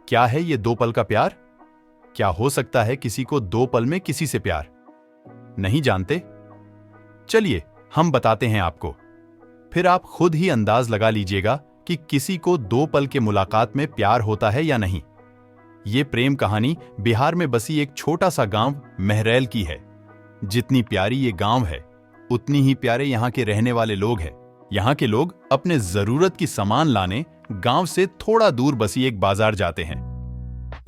क्या है ये दो पल का प्यार? क्या हो सकता है किसी को दो पल में किसी से प्यार? नहीं जानते? चलिए हम बताते हैं आपको, फिर आप खुद ही अंदाज लगा लीजिएगा कि किसी को दो पल के मुलाकात में प्यार होता है या नहीं। ये प्रेम कहानी बिहार में बसी एक छोटा सा गांव महरैल की है। जितनी प्यारी ये गांव है, उतनी ही प्यारे यहाँ के रहने वाले लोग हैं। यहाँ के लोग अपने जरूरत की सामान लाने गांव से थोड़ा दूर बसी एक बाजार जाते हैं।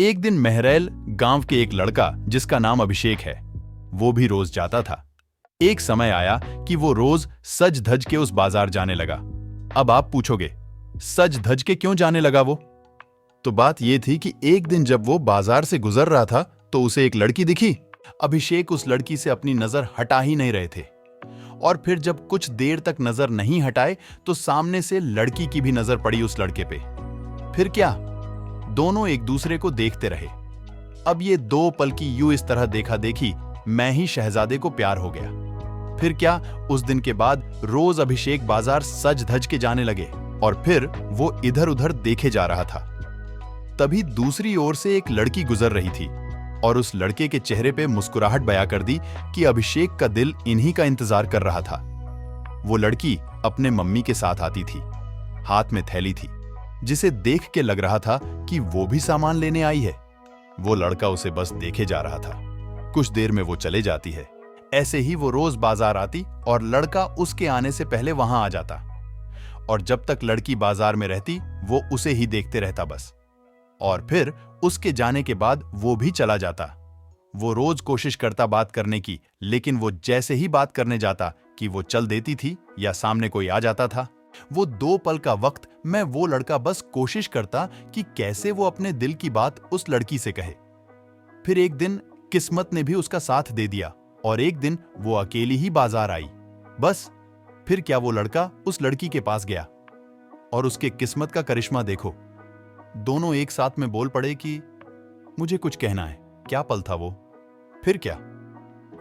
एक दिन महरैल गांव के एक लड़का जिसका नाम अभिषेक है, वो भी रोज जाता था। एक समय आया कि वो रोज सज धज के उस बाजार जाने लगा। अब आप पूछोगे, सज धज के क्यों जाने लगा वो? तो बात ये थी कि एक दिन जब वो बाजार से गुजर रहा था तो उसे एक लड़की दिखी। अभिषेक उस लड़की से अपनी नजर हटा ही नहीं रहे थे, और फिर जब कुछ देर तक नजर नहीं हटाए तो सामने से लड़की की भी नजर पड़ी उस लड़के पे। फिर क्या, दोनों एक दूसरे को देखते रहे। अब ये दो पल की यूं इस तरह देखा देखी मैं ही शहजादे को प्यार हो गया। फिर क्या, उस दिन के बाद रोज अभिषेक बाजार सज धज के जाने लगे और फिर वो इधर उधर देखे जा रहा था। तभी दूसरी ओर से एक लड़की गुजर रही थी और उस लड़के के चेहरे पे मुस्कुराहट बयां कर दी कि अभिषेक का दिल इन्हीं का इंतजार कर रहा था। वो लड़की अपने मम्मी के साथ आती थी, हाथ में थैली थी, जिसे देख के लग रहा था कि वो भी सामान लेने आई है। वो लड़का उसे बस देखे जा रहा था। कुछ देर में वो चले जाती है। ऐसे ही वो रोज बाजार आती और लड़का उसके आने से पहले वहां आ जाता, और जब तक लड़की बाजार में रहती वो उसे ही देखते रहता बस। और फिर उसके जाने के बाद वो भी चला जाता। वो रोज कोशिश करता बात करने की, लेकिन वो जैसे ही बात करने जाता कि वो चल देती थी या सामने कोई आ जाता था। वो दो पल का वक्त मैं वो लड़का बस कोशिश करता कि कैसे वो अपने दिल की बात उस लड़की से कहे। फिर एक दिन किस्मत ने भी उसका साथ दे दिया और एक दिन वो अकेली ही बाजार आई। बस फिर क्या, वो लड़का उस लड़की के पास गया और उसके किस्मत का करिश्मा देखो, दोनों एक साथ में बोल पड़े कि मुझे कुछ कहना है। क्या पल था वो। फिर क्या,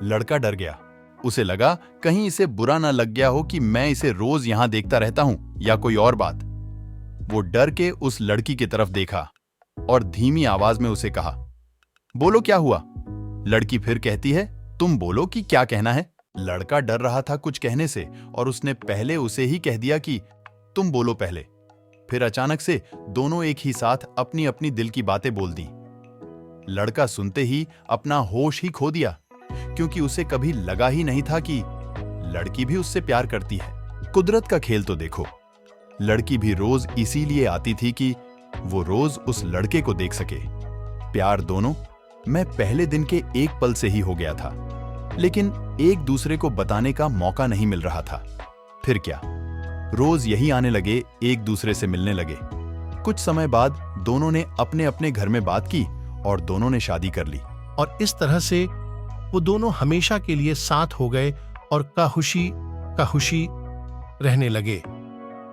लड़का डर गया। उसे लगा कहीं इसे बुरा ना लग गया हो कि मैं इसे रोज यहां देखता रहता हूं या कोई और बात। वो डर के उस लड़की की तरफ देखा और धीमी आवाज में उसे कहा, बोलो क्या हुआ। लड़की फिर कहती है, तुम बोलो कि क्या कहना है। लड़का डर रहा था कुछ कहने से और उसने पहले उसे ही कह दिया कि तुम बोलो पहले। फिर अचानक से दोनों एक ही साथ अपनी अपनी दिल की बातें बोल दी। लड़का सुनते ही अपना होश ही खो दिया, क्योंकि उसे कभी लगा ही नहीं था कि लड़की भी उससे प्यार करती है। कुदरत का खेल तो देखो, लड़की भी रोज इसीलिए आती थी कि वो रोज उस लड़के को देख सके। प्यार दोनों मैं पहले दिन के एक पल से ही हो गया था, लेकिन एक दूसरे को बताने का मौका नहीं मिल रहा था। फिर क्या, रोज यही आने लगे, एक दूसरे से मिलने लगे। कुछ समय बाद दोनों ने अपने अपने घर में बात की और दोनों ने शादी कर ली। और इस तरह से वो दोनों हमेशा के लिए साथ हो गए और खुशी रहने लगे।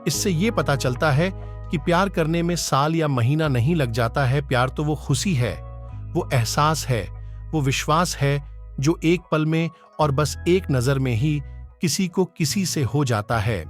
इससे ये पता चलता है कि प्यार करने में साल या महीना नहीं लग जाता है। प्यार तो वो खुशी है, वो एहसास है, वो विश्वास है जो एक पल में और बस एक नजर में ही किसी को किसी से हो जाता है।